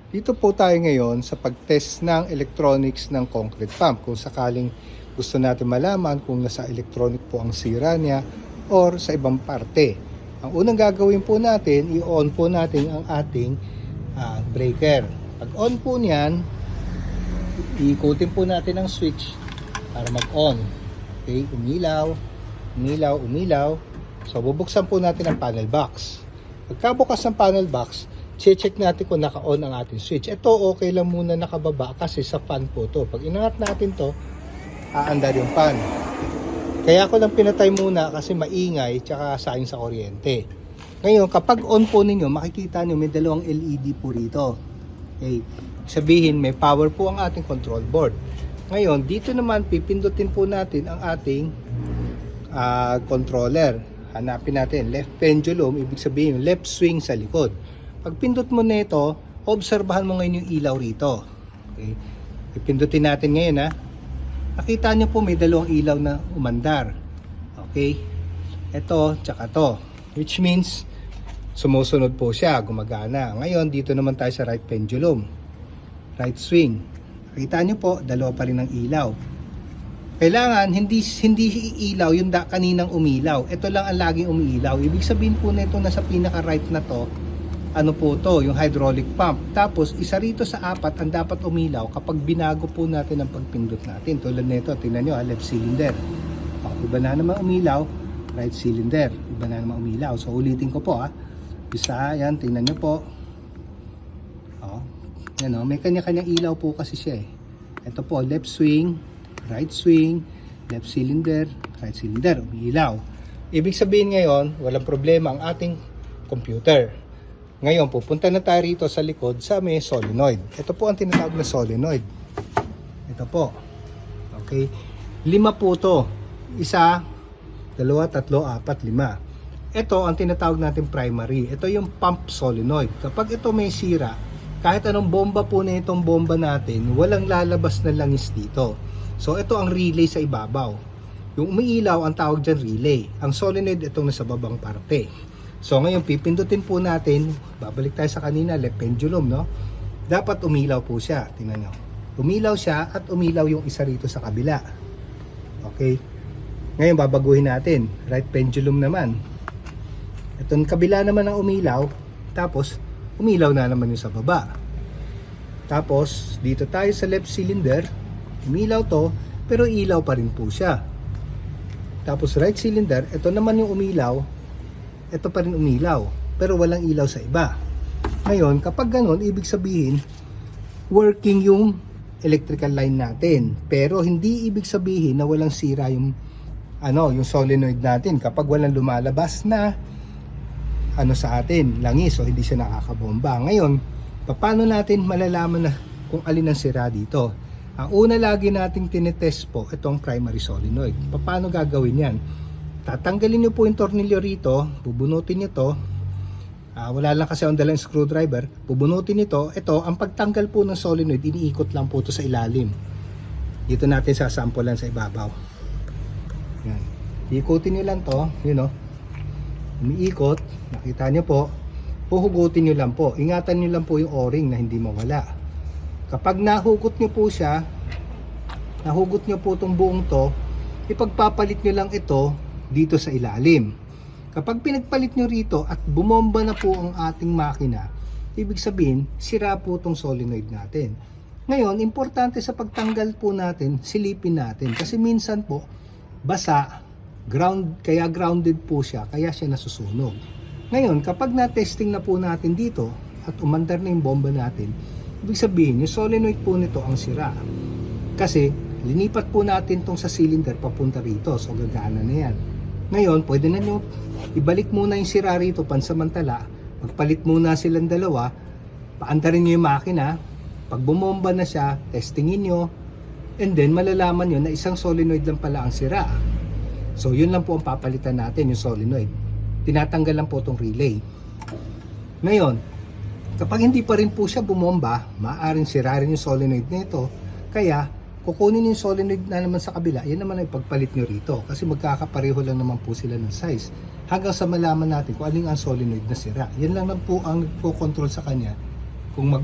Dito po tayo ngayon sa pag-test ng electronics ng concrete pump. Kung sakaling gusto natin malaman kung nasa electronic po ang sira niya or sa ibang parte. Ang unang gagawin po natin, i-on po natin ang ating breaker. Pag on po niyan, iikutin po natin ang switch para mag-on. Okay, umilaw, umilaw, umilaw. So bubuksan po natin ang panel box. Pagkabukas ng panel box, check natin kung naka-on ang ating switch. Ito okay lang muna nakababa kasi sa fan po to. Pag inangat natin to, aandar yung fan. Kaya ko lang pinatay muna kasi maingay tsaka sayang sa kuryente. Ngayon, kapag on po ninyo, makikita nyo may dalawang LED po rito. Okay. Sabihin may power po ang ating control board. Ngayon, dito naman pipindutin po natin ang ating controller. Hanapin natin left pendulum, ibig sabihin left swing sa likod. Pag pindot mo nito, obserbahan mo ngayon yung ilaw rito. Okay. Ipindutin natin ngayon ha. Nakita nyo po may dalawang ilaw na umandar. Okay. Ito, tsaka to. Which means, sumusunod po siya, gumagana. Ngayon, dito naman tayo sa right pendulum. Right swing. Nakita nyo po, dalawa pa rin ang ilaw. Kailangan, hindi ilaw yung kaninang umilaw. Ito lang ang laging umiilaw. Ibig sabihin po nito nasa pinaka-right na to, ano po to, yung hydraulic pump. Tapos, isa rito sa apat ang dapat umilaw kapag binago po natin ang pagpindot natin. Tulad nito, tingnan nyo, left cylinder. Iba na naman umilaw, right cylinder. Iba na naman umilaw. So, ulitin ko po Isa, yan, tingnan nyo po. Yan may kanya-kanyang ilaw po kasi siya Ito po, left swing, right swing, left cylinder, right cylinder, umiilaw. Ibig sabihin ngayon, walang problema ang ating computer. Ngayon, pupunta na tayo rito sa likod sa may solenoid. Ito po ang tinatawag na solenoid. Ito po. Okay. 5 po to. 1, 2, 3, 4, 5. Ito ang tinatawag natin primary. Ito yung pump solenoid. Kapag ito may sira, kahit anong bomba po na itong bomba natin, walang lalabas na langis dito. So ito ang relay sa ibabaw. Yung umiilaw ang tawag dyan relay. Ang solenoid itong nasa babang parte. So ngayon pipindutin po natin, babalik tayo sa kanina, left pendulum Dapat umilaw po siya, tingnan nyo. Umilaw siya at umilaw yung isa rito sa kabila. Okay. Ngayon babaguhin natin, right pendulum naman. Itong kabila naman ang umilaw, tapos umilaw na naman yung sa baba. Tapos dito tayo sa left cylinder, umilaw to, pero ilaw pa rin po siya. Tapos right cylinder, ito naman yung umilaw, ito pa rin umilaw, pero walang ilaw sa iba. Ngayon, kapag ganon, ibig sabihin, working yung electrical line natin. Pero hindi ibig sabihin na walang sira yung solenoid natin. Kapag walang lumalabas na sa atin, langis, o hindi siya nakakabomba. Ngayon, paano natin malalaman na kung alin ang sira dito? Ang una lagi nating tinetest po, itong primary solenoid. Paano gagawin yan? Tatanggalin nyo po yung tornilyo rito, bubunutin nyo to. Wala lang kasi ang dalang screwdriver. Bubunutin nyo to. Ito, ang pagtanggal po ng solenoid, iniikot lang po to sa ilalim. Dito natin sasampulan sa ibabaw. Yan. Ikutin nyo lang to, umiikot, nakita nyo po, huhugutin nyo lang po. Ingatan nyo lang po yung o-ring na hindi mawala. Kapag nahugot nyo po siya, nahugot nyo po itong buong to, ipagpapalit nyo lang ito dito sa ilalim. Kapag pinagpalit nyo rito at bumomba na po ang ating makina, ibig sabihin, sira po itong solenoid natin. Ngayon, importante sa pagtanggal po natin, silipin natin. Kasi minsan po, basa, kaya grounded po siya, kaya siya nasusunog. Ngayon, kapag na-testing na po natin dito at umandar na yung bomba natin, ibig sabihin, yung solenoid po nito ang sira. Kasi, linipat po natin tong sa cylinder papunta rito, so gagana na yan. Ngayon, pwede na nyo ibalik muna yung sira rito pansamantala, magpalit muna silang dalawa, paandarin nyo yung makina, pag bumomba na siya, testingin nyo, and then malalaman nyo na isang solenoid lang pala ang sira. So yun lang po ang papalitan natin, yung solenoid. Tinatanggal lang po itong relay. Ngayon, kapag hindi pa rin po siya bumomba, maaaring sira rin yung solenoid nito. Kaya kukunin yung solenoid na naman sa kabila, yan naman ay pagpalit nyo rito. Kasi magkakapareho lang naman po sila ng size. Hanggang sa malaman natin kung alin ang solenoid na sira. Yan lang po ang nagpo-control sa kanya kung